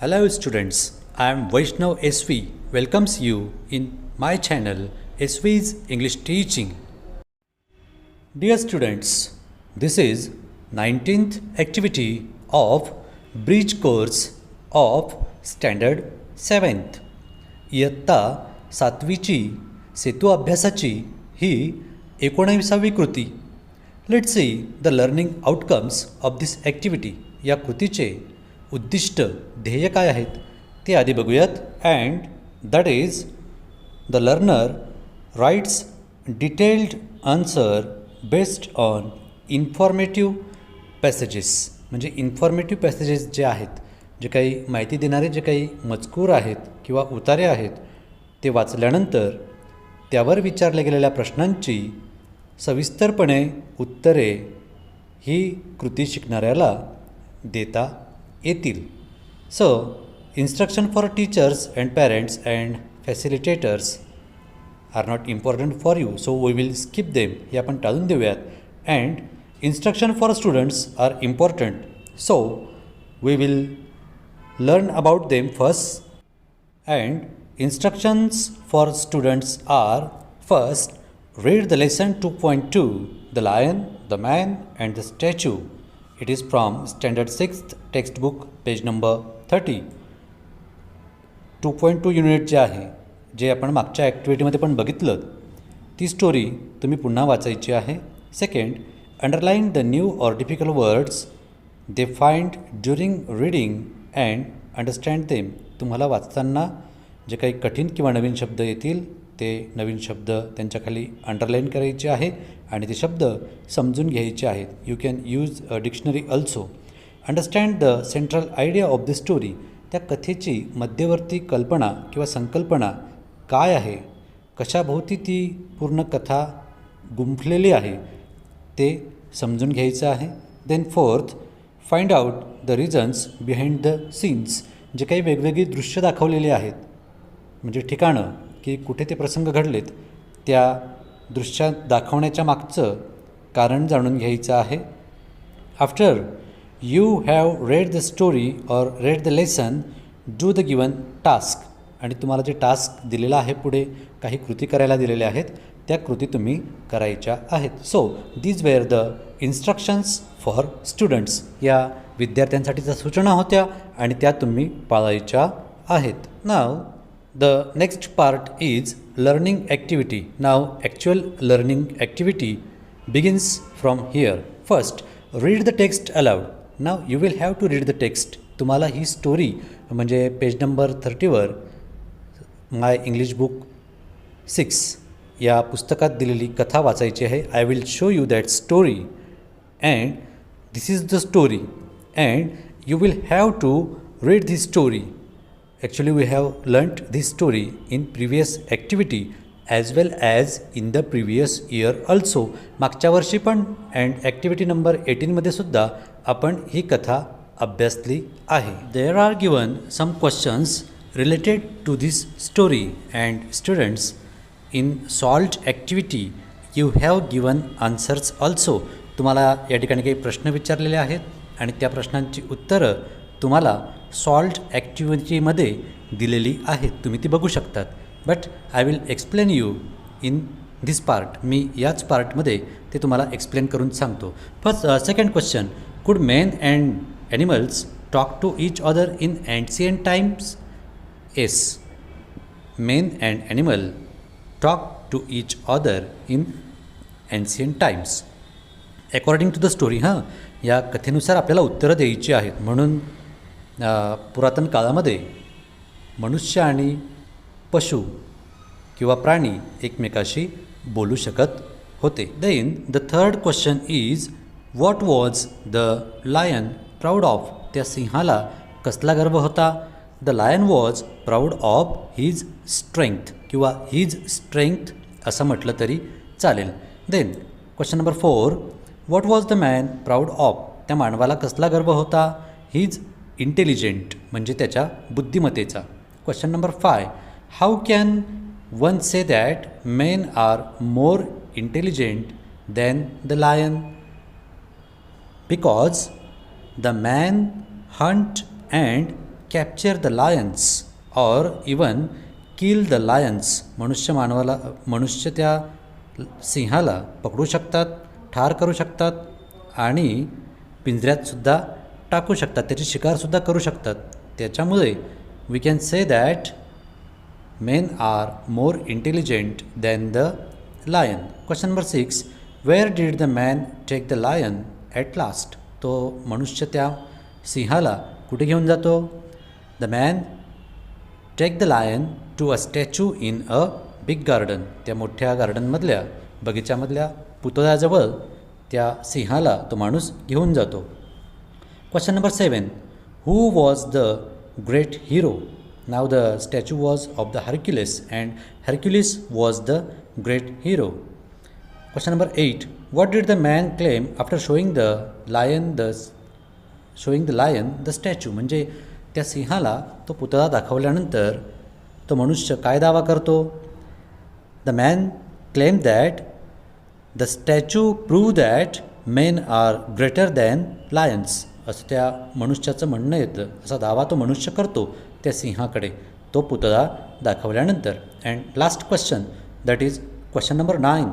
Hello students, I am Vaishnav SV welcomes you in my channel SV's English Teaching. Dear students, this is 19th activity of Bridge course of Standard 7th. इयत्ता 7वीची सेतू अभ्यासाची ही 19वी कृती. Let's see the learning outcomes of this activity. या कृतीचे उद्दिष्ट ध्येय काय आहेत ते आधी बघूयात. And that is the learner writes detailed answer based on informative passages. म्हणजे इन्फॉर्मेटिव्ह पॅसेजेस जे आहेत, जे काही माहिती देणारे जे काही मजकूर आहेत किंवा उतारे आहेत ते वाचल्यानंतर त्यावर विचारल्या गेलेल्या प्रश्नांची सविस्तरपणे उत्तरे ही कृती शिकणाऱ्याला देता येतील. So instruction for teachers and parents and facilitators are not important for you, so we will skip them. हे आपण टाळून देऊयात. And instruction for students are important, so we will learn about them first. And instructions for students are: first, read the lesson 2.2, The Lion, the Man and the Statue. It is from Standard 6th textbook, page number 30. 2.2 unit जे आहे, जे आपण मागच्या ॲक्टिव्हिटीमध्ये पण बघितलं, ती story तुम्ही पुन्हा वाचायची आहे. Second, underline the new or difficult words they find during reading and understand them. तुम्हाला वाचताना जे काही कठीण किंवा नवीन शब्द येतील ते नवीन शब्द त्यांच्याखाली अंडरलाईन करायचे आहे आणि ते शब्द समजून घ्यायचे आहेत. You can use a dictionary also. Understand the central idea of the story. त्या कथेची मध्यवर्ती कल्पना किंवा संकल्पना काय आहे, कशाभोवती ती पूर्ण कथा गुंफलेली आहे ते समजून घ्यायचं आहे. Then fourth, find out the reasons behind the scenes. जे काही वेगवेगळी दृश्य दाखवलेली आहेत, म्हणजे ठिकाणं की कुठे ते प्रसंग घडलेत, त्या दृश्यात दाखवण्याच्या मागचं कारण जाणून घ्यायचं आहे. After you have read the story or read the lesson, do the given task. आणि तुम्हाला जे टास्क दिलेला आहे, पुढे काही कृती करायला दिलेल्या आहेत, त्या कृती तुम्ही करायच्या आहेत. So these were the instructions for students. या विद्यार्थ्यांसाठीच्या सूचना होत्या आणि त्या तुम्ही पाळायच्या आहेत. नाव the next part is learning activity. Now actual learning activity begins from here. First, read the text aloud. Now you will have to read the text. तुम्हाला ही स्टोरी म्हणजे पेज नंबर 30वर माय इंग्लिश बुक 6 या पुस्तकात दिलेली कथा वाचायची आहे. I will show you that story and this is the story and you will have to read this story. Actually, we have learnt this story in previous activity as well as in the previous year also. मागच्या वर्षी पण and activity number 18मध्ये सुद्धा आपण ही कथा अभ्यासली आहे. There are given some questions related to this story and students in solved activity you have given answers also. तुम्हाला या ठिकाणी काही प्रश्न विचारलेले आहेत आणि त्या प्रश्नांची उत्तरं तुम्हाला सॉल्व्ड ॲक्टिव्हिटीमध्ये दिलेली आहेत. तुम्ही ती बघू शकतात. But I will explain you in this part. मी याच पार्टमध्ये ते तुम्हाला एक्सप्लेन करून सांगतो. First, second question, could men and animals talk to each other in ancient times? Yes, men and animals talk to each other in ancient times. According to the story. या कथेनुसार आपल्याला उत्तरं द्यायची आहेत. म्हणून पुरातन काळामध्ये मनुष्य आणि पशु किंवा प्राणी एकमेकाशी बोलू शकत होते. Then the third question is what was the lion proud of? त्या सिंहाला कसला गर्व होता? The lion was proud of his strength किंवा हिज स्ट्रेंथ असं म्हटलं तरी चालेल. Then question number 4, what was the man proud of? त्या मानवाला कसला गर्व होता? हिज इंटेलिजंट म्हणजे त्याच्या बुद्धिमत्तेचा. Question number 5, how can one say that men are more intelligent than the lion? Because the man hunt and capture the lions or even kill the lions. मनुष्य त्या सिंहाला पकडू शकतात, ठार करू शकतात आणि पिंजऱ्यातसुद्धा टाकू शकतात, त्याची शिकारसुद्धा करू शकतात. त्याच्यामुळे we can say that men are more intelligent than the lion. Question number 6. Where did the man take the lion at last? तो मनुष्य त्या सिंहाला कुठे घेऊन जातो? The man take the lion to a statue in a big garden. त्या मोठ्या गार्डनमधल्या बगीच्यामधल्या पुतळ्याजवळ त्या सिंहाला तो माणूस घेऊन जातो. Question number 7. Who was the great hero? Now the statue was of the Hercules and Hercules was the great hero. Question number 8. What did the man claim after showing the lion the statue? म्हणजे त्या सिंहाला तो पुतळा दाखवल्यानंतर तो मनुष्य काय दावा करतो? The man claimed that the statue proved that men are greater than lions. असं त्या मनुष्याचं म्हणणं येतं, असा दावा तो मनुष्य करतो त्या सिंहाकडे तो पुतळा दाखवल्यानंतर. And last question, that is question number 9.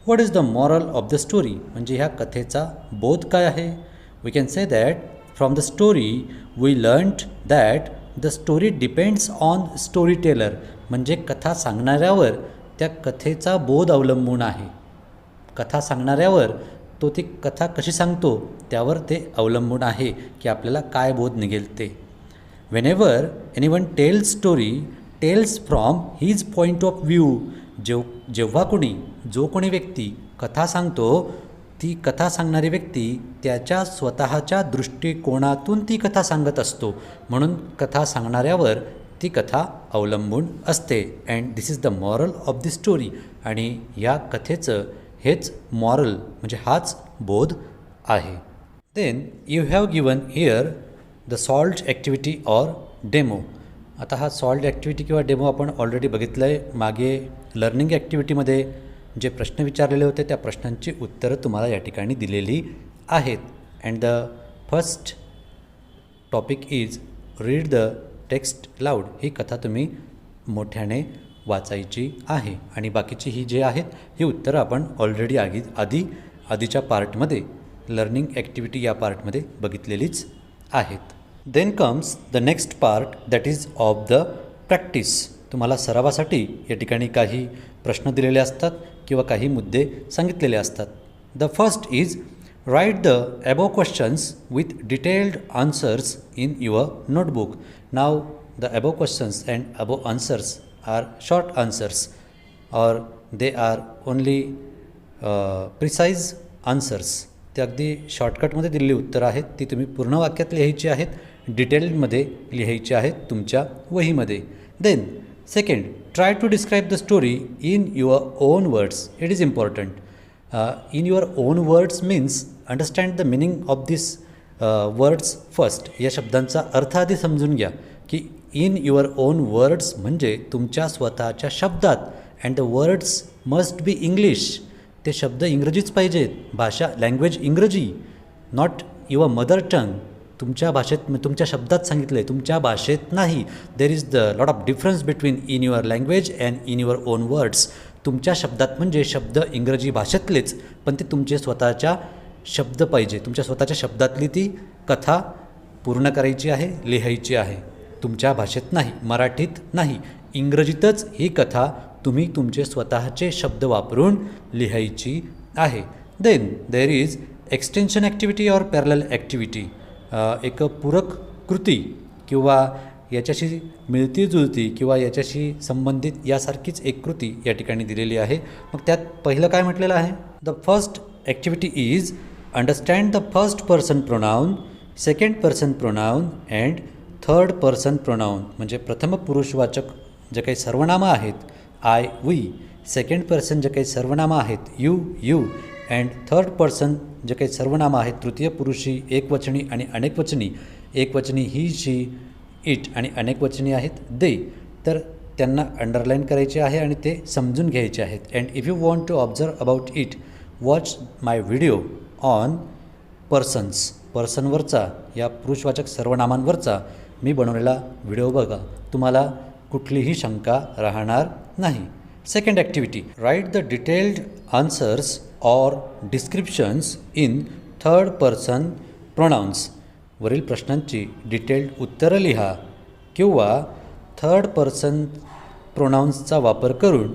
What is the moral of the story? म्हणजे ह्या कथेचा बोध काय आहे? We can say that from the story we learned that the story depends on story teller. म्हणजे कथा सांगणाऱ्यावर त्या कथेचा बोध अवलंबून आहे. कथा सांगणाऱ्यावर तो ती कथा कशी सांगतो त्यावर ते अवलंबून आहे की आपल्याला काय बोध निघेल ते. Whenever anyone tells story, tells from his point of view. जेव्हा जो कोणी व्यक्ती कथा सांगतो, ती कथा सांगणारी व्यक्ती त्याच्या स्वतःच्या दृष्टिकोनातून ती कथा सांगत असतो. म्हणून कथा सांगणाऱ्यावर ती कथा अवलंबून असते. And this is the moral of the story. आणि या कथेचं हेच मॉरल म्हणजे हाच बोध आहे. Then you have given here the solved activity or demo. आता हा सॉल्व्ड ॲक्टिव्हिटी किंवा डेमो आपण ऑलरेडी बघितलं आहे. मागे लर्निंग ॲक्टिव्हिटीमध्ये जे प्रश्न विचारलेले होते त्या प्रश्नांची उत्तरं तुम्हाला या ठिकाणी दिलेली आहेत. And the first topic is read the text loud. ही कथा तुम्ही मोठ्याने वाचायची आहे आणि बाकीची ही जे आहेत ही उत्तरं आपण ऑलरेडी आधीच्या पार्टमध्ये लर्निंग ॲक्टिव्हिटी या पार्टमध्ये बघितलेलीच आहेत. Then comes the next part that is of the practice. तुम्हाला सरावासाठी या ठिकाणी काही प्रश्न दिलेले असतात किंवा काही मुद्दे सांगितलेले असतात. The first is write the above questions with detailed answers in your notebook. Now the above questions and above answers are short answers or they are only precise answers. ते अगदी शॉर्टकटमध्ये दिलेली उत्तरं आहेत. ती तुम्ही पूर्ण वाक्यात लिहायची आहेत, डिटेलमध्ये लिहायची आहेत तुमच्या वहीमध्ये. Then second, try to describe the story in your own words. It is important. In your own words means understand the meaning of this words first. या शब्दांचा अर्थ आधी समजून घ्या की इन युअर ओन वर्ड्स म्हणजे तुमच्या स्वतःच्या शब्दात. And the words must be English. ते शब्द इंग्रजीच पाहिजेत. भाषा लँग्वेज इंग्रजी, नॉट युअर मदर टंग. तुमच्या भाषेत तुमच्या शब्दात सांगितलं आहे, तुमच्या भाषेत नाही. There is the lot of difference between in your language and in your own words. तुमच्या शब्दात म्हणजे शब्द इंग्रजी भाषेतलेच, पण ते तुमचे स्वतःच्या शब्द पाहिजे. तुमच्या स्वतःच्या शब्दातली ती कथा पूर्ण करायची आहे, लिहायची आहे. तुमच्या भाषेत नाही, मराठीत नाही, इंग्रजीतच ही कथा तुम्ही तुमचे स्वतःचे शब्द वापरून लिहायची आहे. Then there is extension activity or parallel activity. एक पूरक कृती किंवा याच्याशी मिळती जुळती किंवा याच्याशी संबंधित यासारखीच एक कृती या ठिकाणी दिलेली आहे. मग त्यात पहिलं काय म्हटलेलं आहे? The first activity is understand the first person pronoun, second person pronoun and third person pronoun. म्हणजे प्रथम पुरुषवाचक जे काही सर्वनामं आहेत आय वी, सेकंड पर्सन जे काही सर्वनामं आहेत यू अँड थर्ड पर्सन जे काही सर्वनामं आहेत तृतीय पुरुषी, एकवचनी आणि अनेकवचनी. एकवचनी ही, शी, इट आणि अनेकवचनी आहेत दे. तर त्यांना अंडरलाईन करायचे आहे आणि ते समजून घ्यायचे आहेत. And if you want to observe about it, watch my video on persons. पर्सनवरचा या पुरुषवाचक सर्वनामांवरचा मी बनवलेला व्हिडिओ बघा, तुम्हाला कुठलीही शंका राहणार नाही. Second activity, write the detailed answers or descriptions in third person pronounce. वरील प्रश्नांची डिटेल्ड उत्तरं लिहा किंवा थर्ड पर्सन प्रोनाउन्सचा वापर करून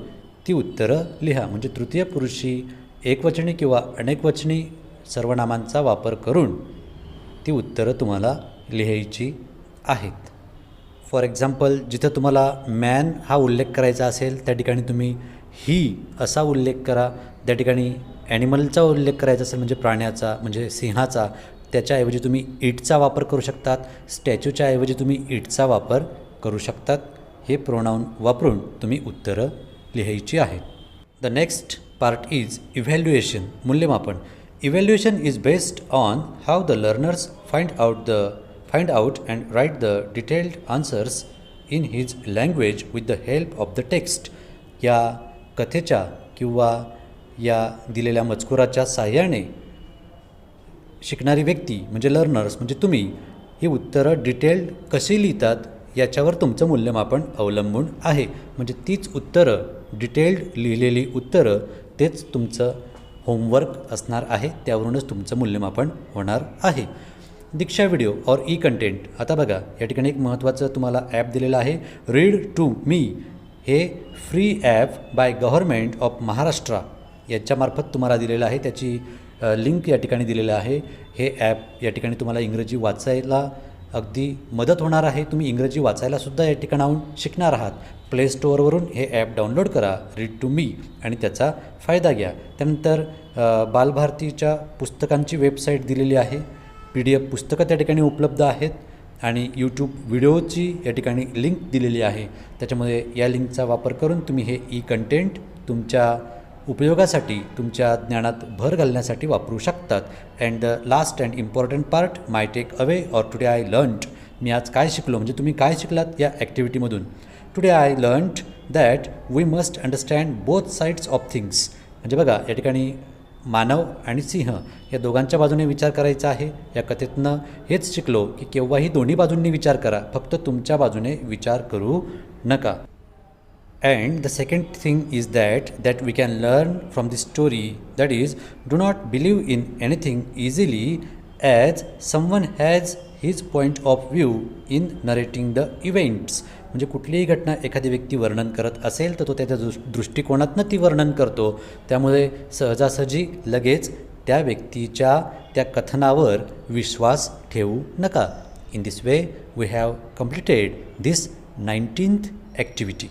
ती उत्तरं लिहा. म्हणजे तृतीय पुरुषी एकवचनी किंवा अनेकवचनी सर्वनामांचा वापर करून ती उत्तरं तुम्हाला लिहायची आहेत. फॉर एक्झाम्पल, जिथं तुम्हाला मॅन हा उल्लेख करायचा असेल त्या ठिकाणी तुम्ही ही असा उल्लेख करा. त्या ठिकाणी ॲनिमलचा उल्लेख करायचा असेल म्हणजे प्राण्याचा, म्हणजे सिंहाचा, त्याच्याऐवजी तुम्ही इटचा वापर करू शकतात. स्टॅच्यूच्या ऐवजी तुम्ही इटचा वापर करू शकतात. हे प्रोनाऊन वापरून तुम्ही उत्तरं लिहायची आहेत. The next part is evaluation, मूल्यमापन. Evaluation is based on how the learners find out and write the detailed answers in his language with the help of the text. या कथेच्या किंवा या दिलेल्या मजकुराच्या साहाय्याने शिकणारी व्यक्ती म्हणजे लर्नर्स म्हणजे तुम्ही ही उत्तरं डिटेल्ड कशी लिहितात याच्यावर तुमचं मूल्यमापन अवलंबून आहे. म्हणजे तीच उत्तरं, डिटेल्ड लिहिलेली उत्तरं, तेच तुमचं होमवर्क असणार आहे. त्यावरूनच तुमचं मूल्यमापन होणार आहे. दीक्षा व्हिडिओ और ई कंटेंट. आता बघा, या ठिकाणी एक महत्त्वाचं तुम्हाला ॲप दिलेलं आहे, रीड टू मी. हे free app by government of Maharashtra याच्यामार्फत तुम्हाला दिलेलं आहे. त्याची लिंक या ठिकाणी दिलेलं आहे. हे ॲप या ठिकाणी तुम्हाला इंग्रजी वाचायला अगदी मदत होणार आहे. तुम्ही इंग्रजी वाचायलासुद्धा या ठिकाणाहून शिकणार आहात. प्ले स्टोअरवरून हे ॲप डाउनलोड करा, रीड टू मी, आणि त्याचा फायदा घ्या. त्यानंतर बालभारतीच्या पुस्तकांची वेबसाईट दिलेली आहे. PDF पुस्तकं त्या ठिकाणी उपलब्ध आहेत आणि यूट्यूब व्हिडिओची या ठिकाणी लिंक दिलेली आहे. त्याच्यामध्ये या लिंकचा वापर करून तुम्ही हे ई कंटेंट तुमच्या उपयोगासाठी, तुमच्या ज्ञानात भर घालण्यासाठी वापरू शकतात. And the last and important part, my takeaway or today I learned. मी आज काय शिकलो, म्हणजे तुम्ही काय शिकलात या ॲक्टिव्हिटीमधून. Today I learned that we must understand both sides of things. म्हणजे बघा, या ठिकाणी मानव आणि सिंह या दोघांच्या बाजूने विचार करायचा आहे. या कथेतनं हेच शिकलो की केव्हाही दोन्ही बाजूंनी विचार करा, फक्त तुमच्या बाजूने विचार करू नका. And the second thing is that we can learn from this story, that is do not believe in anything easily as someone has his point of view in narrating the events. म्हणजे कुठलीही घटना एखादी व्यक्ती वर्णन करत असेल तर तो त्याच्या दृष्टिकोनातनं ती वर्णन करतो. त्यामुळे सहजासहजी लगेच त्या व्यक्तीच्या त्या कथनावर विश्वास ठेवू नका. In this way we have completed this 19th activity.